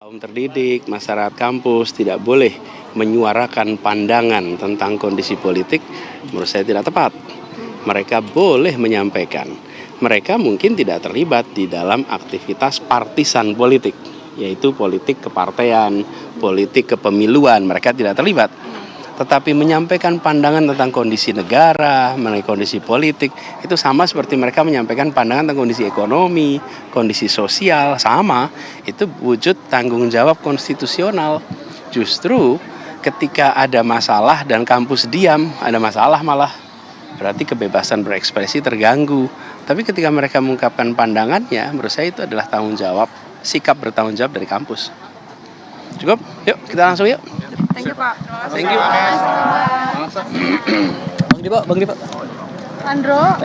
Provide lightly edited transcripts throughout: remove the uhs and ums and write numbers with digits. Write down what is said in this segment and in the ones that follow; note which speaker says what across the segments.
Speaker 1: Kaum terdidik, masyarakat kampus tidak boleh menyuarakan pandangan tentang kondisi politik, menurut saya tidak tepat. Mereka boleh menyampaikan. Mereka mungkin tidak terlibat di dalam aktivitas partisan politik, yaitu politik kepartean, politik kepemiluan, mereka tidak terlibat. Tetapi menyampaikan pandangan tentang kondisi negara, mengenai kondisi politik, itu sama seperti mereka menyampaikan pandangan tentang kondisi ekonomi, kondisi sosial, sama. Itu wujud tanggung jawab konstitusional. Justru ketika ada masalah dan kampus diam, ada masalah malah, berarti kebebasan berekspresi terganggu. Tapi ketika mereka mengungkapkan pandangannya, menurut saya itu adalah tanggung jawab, sikap bertanggung jawab dari kampus. Cukup? Yuk, kita langsung yuk.
Speaker 2: Thank you, Pak.
Speaker 1: Thank you.
Speaker 3: Bang Dipa.
Speaker 2: Andro.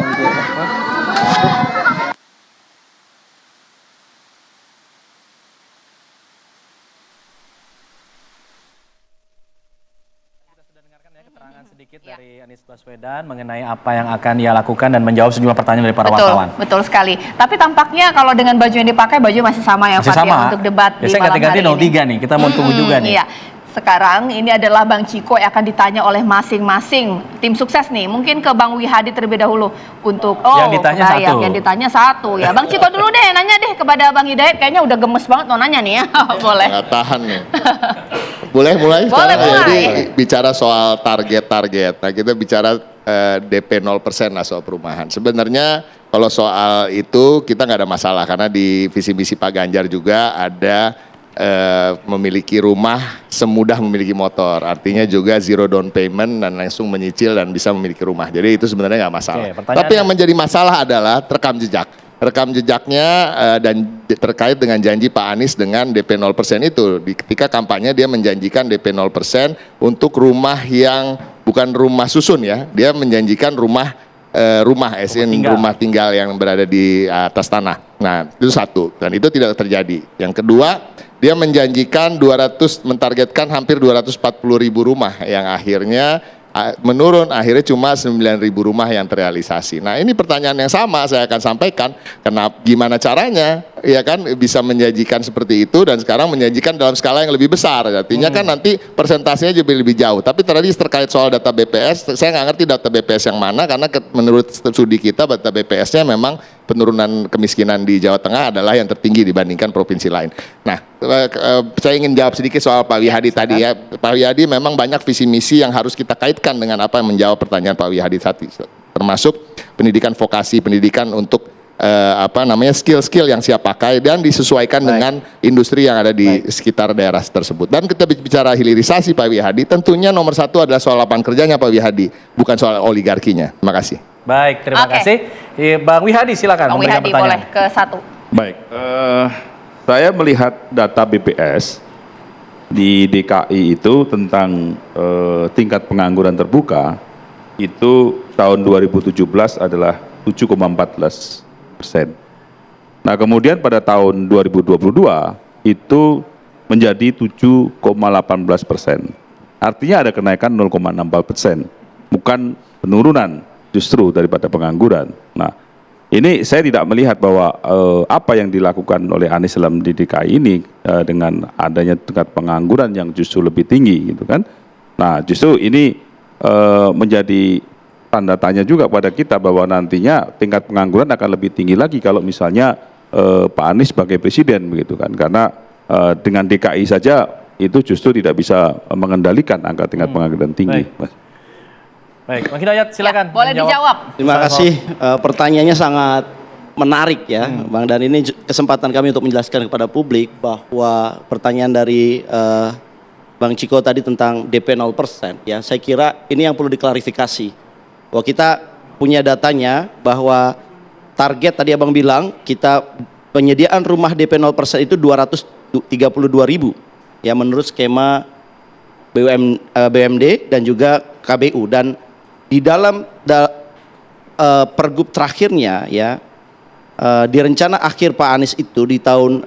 Speaker 3: Keterangan sedikit dari Anies Baswedan mengenai apa yang akan ia lakukan dan menjawab sejumlah pertanyaan dari para wartawan.
Speaker 2: Betul sekali. Tapi tampaknya kalau dengan baju yang dipakai, baju masih sama ya
Speaker 3: Masih
Speaker 2: Pak
Speaker 3: sama.
Speaker 2: ya, untuk debat di
Speaker 3: Biasanya
Speaker 2: malam
Speaker 3: ganti-ganti
Speaker 2: hari ini.
Speaker 3: 03 nih, kita mau tunggu juga nih.
Speaker 2: Iya. Sekarang ini adalah Bang Ciko yang akan ditanya oleh masing-masing tim sukses nih. Mungkin ke Bang Wihadi terlebih dahulu untuk
Speaker 3: yang ditanya satu.
Speaker 2: Yang ditanya satu ya. Bang Ciko dulu deh, nanya deh kepada Bang Hidayat. Kayaknya udah gemes banget mau nanya nih ya. Boleh.
Speaker 4: Nggak tahan nih. Boleh mulai?
Speaker 2: Boleh mulai.
Speaker 4: Jadi bicara soal target-target. Nah kita bicara DP 0% lah soal perumahan. Sebenarnya kalau soal itu kita nggak ada masalah karena di visi misi Pak Ganjar juga ada memiliki rumah semudah memiliki motor. Artinya juga zero down payment dan langsung menyicil dan bisa memiliki rumah. Jadi itu sebenarnya nggak masalah. Tapi yang menjadi masalah adalah rekam jejak. Rekam jejaknya dan terkait dengan janji Pak Anies dengan DP 0% itu. Ketika kampanye dia menjanjikan DP 0% untuk rumah yang bukan rumah susun ya. Dia menjanjikan rumah tinggal yang berada di atas tanah. Nah, itu satu dan itu tidak terjadi. Yang kedua, dia menjanjikan mentargetkan hampir 240.000 rumah yang akhirnya menurun, akhirnya cuma 9.000 rumah yang terrealisasi. Nah, ini pertanyaan yang sama saya akan sampaikan. Gimana caranya ya kan bisa menjanjikan seperti itu dan sekarang menjanjikan dalam skala yang lebih besar. Artinya kan nanti persentasenya juga lebih jauh. Tapi terkait soal data BPS, saya nggak ngerti data BPS yang mana karena menurut studi kita data BPS-nya memang penurunan kemiskinan di Jawa Tengah adalah yang tertinggi dibandingkan provinsi lain. Nah, saya ingin jawab sedikit soal Pak Wihadi tadi ya. Pak Wihadi memang banyak visi misi yang harus kita kaitkan dengan apa yang menjawab pertanyaan Pak Wihadi tadi, termasuk pendidikan vokasi, pendidikan untuk skill-skill yang siap pakai dan disesuaikan dengan industri yang ada di sekitar daerah tersebut. Dan kita bicara hilirisasi Pak Wihadi, tentunya nomor satu adalah soal lapangan kerjanya Pak Wihadi, bukan soal oligarkinya. Terima kasih.
Speaker 3: Baik, terima kasih. Bang Wihadi silakan.
Speaker 2: Bang Wihadi boleh ke satu.
Speaker 5: Baik, saya melihat data BPS di DKI itu tentang tingkat pengangguran terbuka itu tahun 2017 adalah 7,14%. Nah kemudian pada tahun 2022 itu menjadi 7,18%. Artinya ada kenaikan 0,64%, bukan penurunan justru daripada pengangguran. Nah ini saya tidak melihat bahwa apa yang dilakukan oleh Anies dalam di DKI ini dengan adanya tingkat pengangguran yang justru lebih tinggi gitu kan. Nah justru ini menjadi tanda tanya juga pada kita bahwa nantinya tingkat pengangguran akan lebih tinggi lagi kalau misalnya Pak Anies sebagai presiden begitu kan. Karena dengan DKI saja itu justru tidak bisa mengendalikan angka tingkat pengangguran tinggi.
Speaker 3: Baik, Bang Hidayat silakan.
Speaker 2: Ya, boleh dijawab.
Speaker 6: Terima kasih. Pertanyaannya sangat menarik ya, Bang. Dan ini kesempatan kami untuk menjelaskan kepada publik bahwa pertanyaan dari Bang Ciko tadi tentang DP 0%, ya, saya kira ini yang perlu diklarifikasi. Bahwa kita punya datanya bahwa target tadi Abang bilang kita penyediaan rumah DP 0% itu 232.000 ya menurut skema BUMD dan juga KBU. Dan di dalam pergub terakhirnya ya di rencana akhir Pak Anies itu di tahun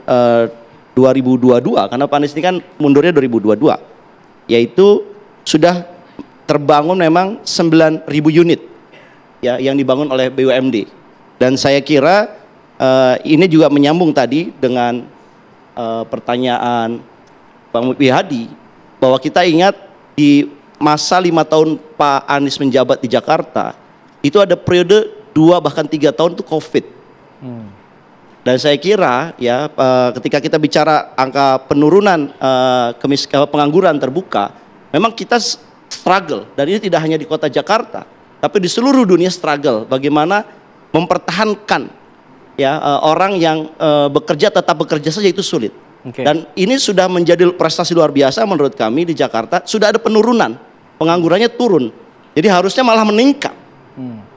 Speaker 6: 2022, karena Pak Anies ini kan mundurnya 2022, yaitu sudah terbangun memang 9.000 unit ya yang dibangun oleh BUMD. Dan saya kira ini juga menyambung tadi dengan pertanyaan Bang Wihadi, bahwa kita ingat di masa 5 tahun Pak Anies menjabat di Jakarta, itu ada periode 2 bahkan 3 tahun itu COVID. Dan saya kira ya ketika kita bicara angka penurunan pengangguran terbuka, memang kita struggle, dan ini tidak hanya di kota Jakarta, tapi di seluruh dunia struggle bagaimana mempertahankan ya orang yang bekerja tetap bekerja saja itu sulit. Dan ini sudah menjadi prestasi luar biasa menurut kami di Jakarta, sudah ada penurunan, penganggurannya turun. Jadi harusnya malah meningkat.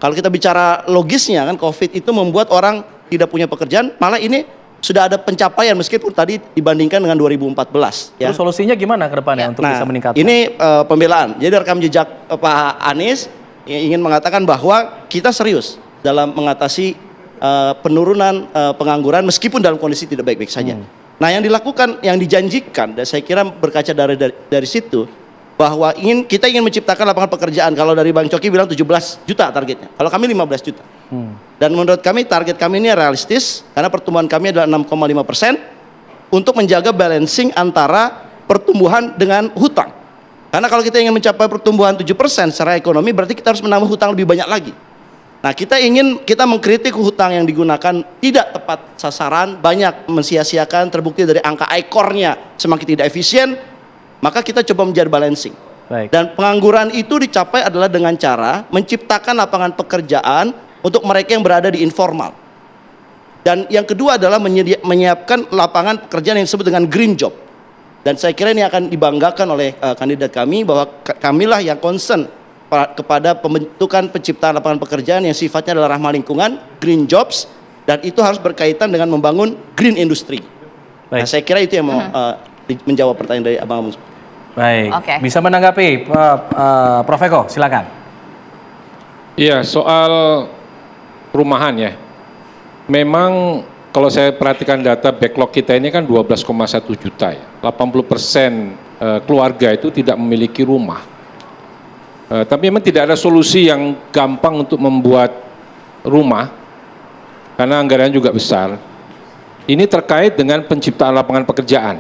Speaker 6: Kalau kita bicara logisnya kan, COVID itu membuat orang tidak punya pekerjaan, malah ini sudah ada pencapaian meskipun tadi dibandingkan dengan 2014. Ya.
Speaker 3: Terus solusinya gimana ke depannya untuk bisa meningkatkan?
Speaker 6: Ini pembelaan. Jadi rekam jejak Pak Anies ingin mengatakan bahwa kita serius dalam mengatasi penurunan pengangguran meskipun dalam kondisi tidak baik-baik saja. Nah, yang dilakukan, yang dijanjikan, dan saya kira berkaca dari situ, bahwa kita ingin menciptakan lapangan pekerjaan. Kalau dari Bang Coki bilang 17 juta targetnya, kalau kami 15 juta. Dan menurut kami target kami ini realistis, karena pertumbuhan kami adalah 6,5% untuk menjaga balancing antara pertumbuhan dengan hutang. Karena kalau kita ingin mencapai pertumbuhan 7% secara ekonomi, berarti kita harus menambah hutang lebih banyak lagi. Nah, kita mengkritik hutang yang digunakan tidak tepat sasaran, banyak mensia-siakan, terbukti dari angka ekornya semakin tidak efisien, maka kita coba menjadi balancing.
Speaker 3: Baik.
Speaker 6: Dan pengangguran itu dicapai adalah dengan cara menciptakan lapangan pekerjaan untuk mereka yang berada di informal. Dan yang kedua adalah menyiapkan lapangan pekerjaan yang disebut dengan green job. Dan saya kira ini akan dibanggakan oleh kandidat kami, bahwa kamilah yang concern kepada pembentukan penciptaan lapangan pekerjaan yang sifatnya adalah ramah lingkungan, green jobs, dan itu harus berkaitan dengan membangun green industry. Nah, saya kira itu yang mau menjawab pertanyaan dari Abang.
Speaker 3: Baik, bisa menanggapi Prof. Eko, silakan.
Speaker 7: Iya, soal perumahan ya. Memang kalau saya perhatikan data backlog kita ini kan 12,1 juta ya. 80% keluarga itu tidak memiliki rumah. Tapi memang tidak ada solusi yang gampang untuk membuat rumah, karena anggarannya juga besar. Ini terkait dengan penciptaan lapangan pekerjaan.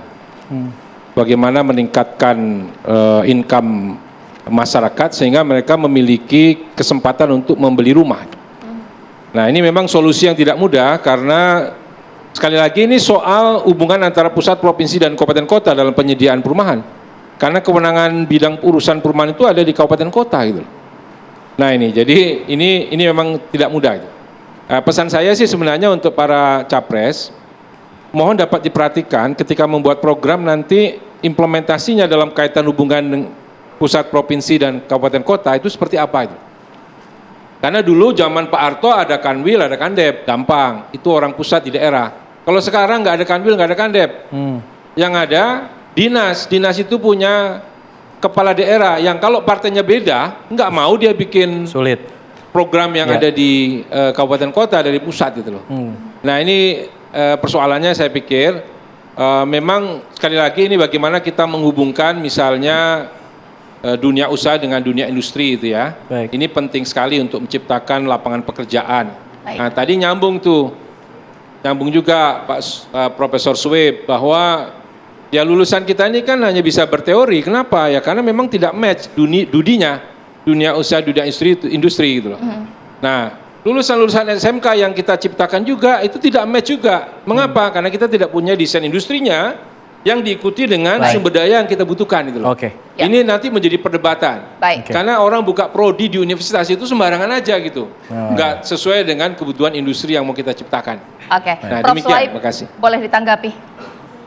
Speaker 7: Bagaimana meningkatkan income masyarakat sehingga mereka memiliki kesempatan untuk membeli rumah. Nah, ini memang solusi yang tidak mudah, karena sekali lagi ini soal hubungan antara pusat, provinsi, dan kabupaten kota dalam penyediaan perumahan. Karena kewenangan bidang urusan perumahan itu ada di kabupaten kota gitu. Nah, jadi ini memang tidak mudah gitu. Pesan saya sih sebenarnya untuk para capres, mohon dapat diperhatikan ketika membuat program nanti implementasinya dalam kaitan hubungan pusat, provinsi, dan kabupaten kota itu seperti apa itu. Karena dulu zaman Pak Harto ada Kanwil, ada Kandep, gampang. Itu orang pusat di daerah. Kalau sekarang nggak ada Kanwil, nggak ada Kandep. Yang ada dinas itu punya kepala daerah yang kalau partainya beda, nggak mau dia bikin
Speaker 3: sulit
Speaker 7: program yang ada di kabupaten kota dari pusat gitu loh. Nah, ini persoalannya saya pikir memang sekali lagi ini bagaimana kita menghubungkan misalnya dunia usaha dengan dunia industri itu ya.
Speaker 3: Baik.
Speaker 7: Ini penting sekali untuk menciptakan lapangan pekerjaan.
Speaker 2: Baik.
Speaker 7: Nah, tadi nyambung juga Pak Profesor Sweb bahwa ya lulusan kita ini kan hanya bisa berteori. Kenapa? Ya karena memang tidak match dunia usaha, dunia industri gitu loh. Nah, lulusan SMK yang kita ciptakan juga itu tidak match juga. Mengapa? Karena kita tidak punya desain industrinya yang diikuti dengan sumber daya yang kita butuhkan gitu loh. Ini nanti menjadi perdebatan. Karena orang buka prodi di universitas itu sembarangan aja gitu. Nggak sesuai dengan kebutuhan industri yang mau kita ciptakan. Nah,
Speaker 2: Prof.
Speaker 7: demikian, terima kasih.
Speaker 2: Boleh ditanggapi.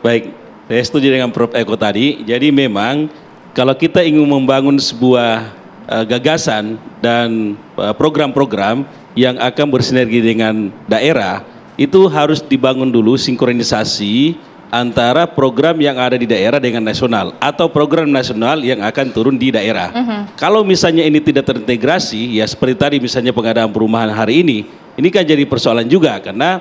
Speaker 8: Baik. Saya setuju dengan Prof. Eko tadi. Jadi memang kalau kita ingin membangun sebuah gagasan dan program-program yang akan bersinergi dengan daerah, itu harus dibangun dulu sinkronisasi antara program yang ada di daerah dengan nasional atau program nasional yang akan turun di daerah. Kalau misalnya ini tidak terintegrasi, ya seperti tadi misalnya pengadaan perumahan hari ini kan jadi persoalan juga, karena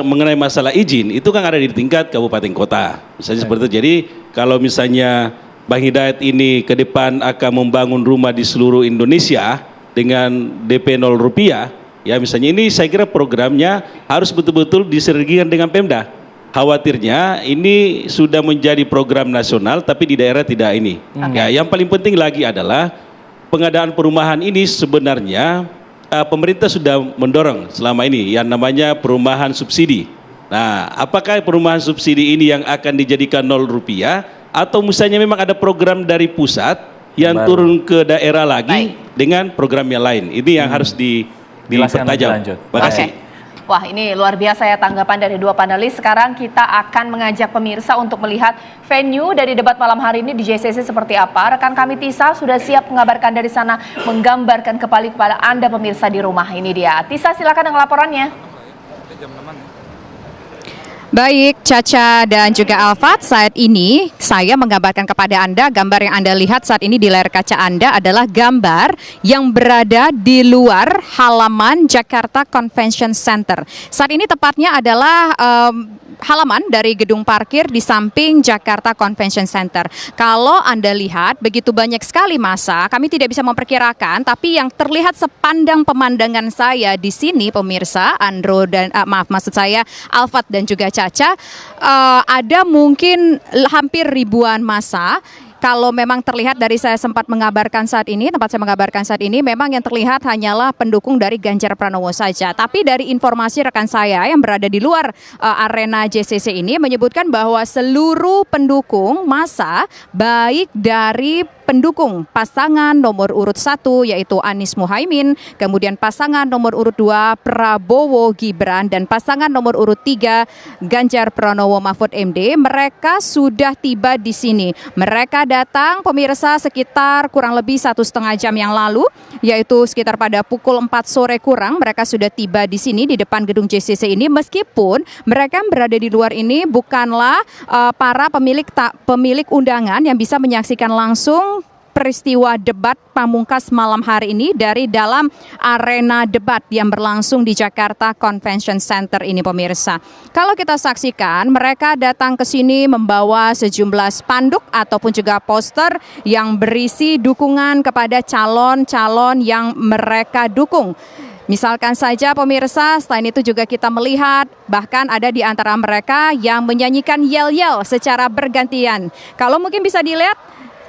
Speaker 8: mengenai masalah izin itu kan ada di tingkat kabupaten kota misalnya seperti itu. Jadi kalau misalnya Bang Hidayat ini ke depan akan membangun rumah di seluruh Indonesia dengan DP 0 rupiah, ya misalnya ini saya kira programnya harus betul-betul disinergikan dengan Pemda. khawatirnya ini sudah menjadi program nasional tapi di daerah tidak ini. Ya, yang paling penting lagi adalah pengadaan perumahan ini sebenarnya pemerintah sudah mendorong selama ini yang namanya perumahan subsidi. Nah, apakah perumahan subsidi ini yang akan dijadikan 0 rupiah atau misalnya memang ada program dari pusat yang turun ke daerah lagi dengan program yang lain? Ini yang harus dipertajam. Terima kasih.
Speaker 2: Wah, ini luar biasa ya tanggapan dari dua panelis. Sekarang kita akan mengajak pemirsa untuk melihat venue dari debat malam hari ini di JCC seperti apa. Rekan kami Tisa sudah siap mengabarkan dari sana, menggambarkan kembali kepada Anda pemirsa di rumah. Ini dia. Tisa, silakan dengan laporannya.
Speaker 9: Baik, Caca dan juga Alfat, saat ini saya menggambarkan kepada Anda, gambar yang Anda lihat saat ini di layar kaca Anda adalah gambar yang berada di luar halaman Jakarta Convention Center. Saat ini tepatnya adalah halaman dari gedung parkir di samping Jakarta Convention Center. Kalau Anda lihat, begitu banyak sekali massa, kami tidak bisa memperkirakan, tapi yang terlihat sepandang pemandangan saya di sini, pemirsa, Andro dan maksud saya Alfat dan juga Caca, ada mungkin hampir ribuan massa. Kalau memang terlihat dari saya sempat mengabarkan saat ini, tempat saya mengabarkan saat ini, memang yang terlihat hanyalah pendukung dari Ganjar Pranowo saja. Tapi dari informasi rekan saya yang berada di luar arena JCC ini menyebutkan bahwa seluruh pendukung massa, baik dari pendukung pasangan nomor urut 1 yaitu Anies Muhaimin, kemudian pasangan nomor urut 2 Prabowo Gibran, dan pasangan nomor urut 3 Ganjar Pranowo Mahfud MD, mereka sudah tiba di sini. Mereka datang pemirsa sekitar kurang lebih 1,5 jam yang lalu, yaitu sekitar pada pukul 4 sore kurang mereka sudah tiba di sini di depan gedung JCC ini, meskipun mereka berada di luar ini bukanlah para pemilik undangan yang bisa menyaksikan langsung peristiwa debat pamungkas malam hari ini dari dalam arena debat yang berlangsung di Jakarta Convention Center ini pemirsa. Kalau kita saksikan, mereka datang ke sini membawa sejumlah spanduk ataupun juga poster yang berisi dukungan kepada calon-calon yang mereka dukung. Misalkan saja pemirsa, selain itu juga kita melihat bahkan ada di antara mereka yang menyanyikan yel-yel secara bergantian. Kalau mungkin bisa dilihat,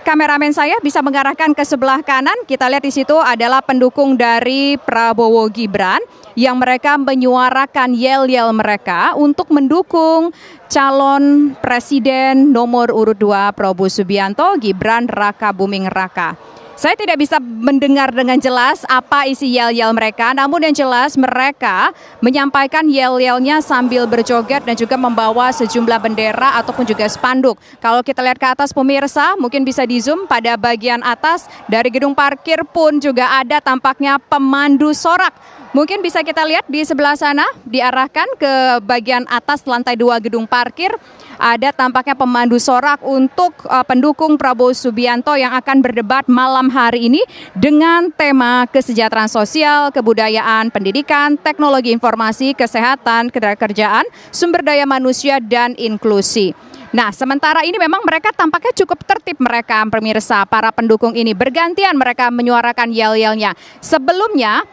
Speaker 9: kameramen saya bisa mengarahkan ke sebelah kanan. Kita lihat di situ adalah pendukung dari Prabowo Gibran yang mereka menyuarakan yel-yel mereka untuk mendukung calon presiden nomor urut 2 Prabowo Subianto, Gibran Raka Buming Raka. Saya tidak bisa mendengar dengan jelas apa isi yel-yel mereka, namun yang jelas mereka menyampaikan yel-yelnya sambil berjoget dan juga membawa sejumlah bendera ataupun juga spanduk. Kalau kita lihat ke atas pemirsa, mungkin bisa di zoom pada bagian atas dari gedung parkir pun juga ada tampaknya pemandu sorak. Mungkin bisa kita lihat di sebelah sana, diarahkan ke bagian atas lantai 2 gedung parkir. Ada tampaknya pemandu sorak untuk pendukung Prabowo Subianto yang akan berdebat malam hari ini dengan tema kesejahteraan sosial, kebudayaan, pendidikan, teknologi informasi, kesehatan, ketenagakerjaan, sumber daya manusia, dan inklusi. Nah, sementara ini memang mereka tampaknya cukup tertib mereka, pemirsa, para pendukung ini. Bergantian mereka menyuarakan yel-yelnya. Sebelumnya,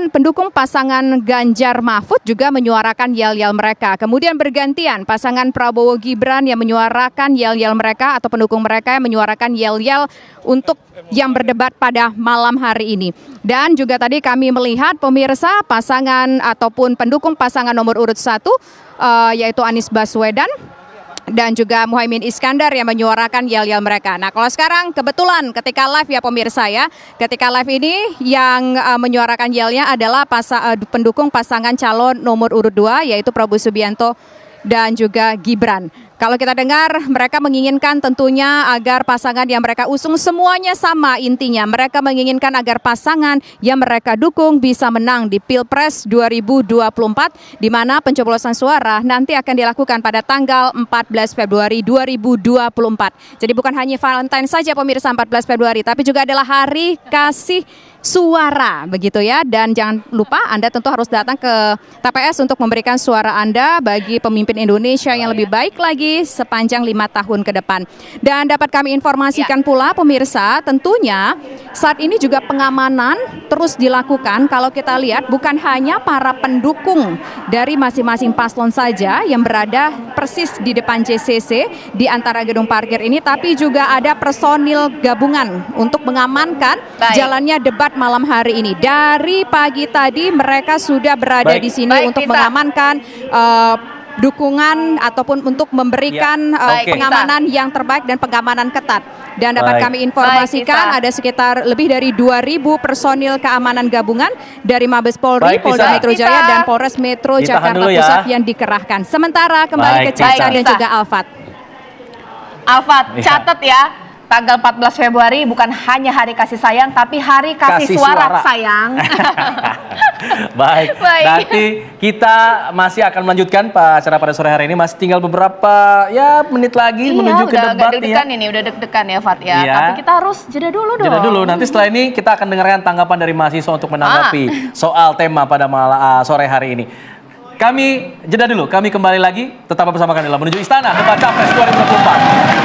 Speaker 9: pendukung pasangan Ganjar Mahfud juga menyuarakan yel-yel mereka. Kemudian bergantian pasangan Prabowo Gibran yang menyuarakan yel-yel mereka atau pendukung mereka yang menyuarakan yel-yel untuk yang berdebat pada malam hari ini. Dan juga tadi kami melihat pemirsa pasangan ataupun pendukung pasangan nomor urut 1 yaitu Anies Baswedan dan juga Muhaimin Iskandar yang menyuarakan yel-yel mereka. Nah, kalau sekarang kebetulan ketika live ya pemirsa ya, ketika live ini yang menyuarakan yelnya adalah pendukung pasangan calon nomor urut 2 yaitu Prabowo Subianto dan juga Gibran. Kalau kita dengar, mereka menginginkan tentunya agar pasangan yang mereka usung semuanya sama intinya. Mereka menginginkan agar pasangan yang mereka dukung bisa menang di Pilpres 2024, di mana pencoblosan suara nanti akan dilakukan pada tanggal 14 Februari 2024. Jadi bukan hanya Valentine saja pemirsa 14 Februari, tapi juga adalah hari kasih suara, begitu ya. Dan jangan lupa Anda tentu harus datang ke TPS untuk memberikan suara Anda bagi pemimpin Indonesia yang lebih baik lagi lagi sepanjang 5 tahun ke depan. Dan dapat kami informasikan pula pemirsa, tentunya saat ini juga pengamanan terus dilakukan. Kalau kita lihat bukan hanya para pendukung dari masing-masing paslon saja yang berada persis di depan JCC di antara gedung parkir ini, tapi juga ada personil gabungan untuk mengamankan jalannya debat malam hari ini. Dari pagi tadi mereka sudah berada di sini untuk mengamankan dukungan ataupun untuk memberikan pengamanan yang terbaik dan pengamanan ketat. Dan dapat kami informasikan ada sekitar lebih dari 2.000 personil keamanan gabungan dari Mabes Polri, Polda Metro Jaya dan Polres Metro Jakarta Pusat yang dikerahkan. Sementara kembali ke Caca dan juga Alfat.
Speaker 2: Alfat, catat ya. Tanggal 14 Februari bukan hanya hari kasih sayang, tapi hari kasih suara sayang.
Speaker 3: Baik, nanti kita masih akan melanjutkan acara pada sore hari ini. Masih tinggal beberapa menit lagi menuju ke debat.
Speaker 2: Udah deg-degan ya Fat ya. Tapi kita harus jeda dulu dong.
Speaker 3: Jeda dulu, nanti setelah ini kita akan dengarkan tanggapan dari mahasiswa untuk menanggapi soal tema pada sore hari ini. Kami jeda dulu, kami kembali lagi. Tetap bersama kami dalam Menuju Istana Debat Capres 2024.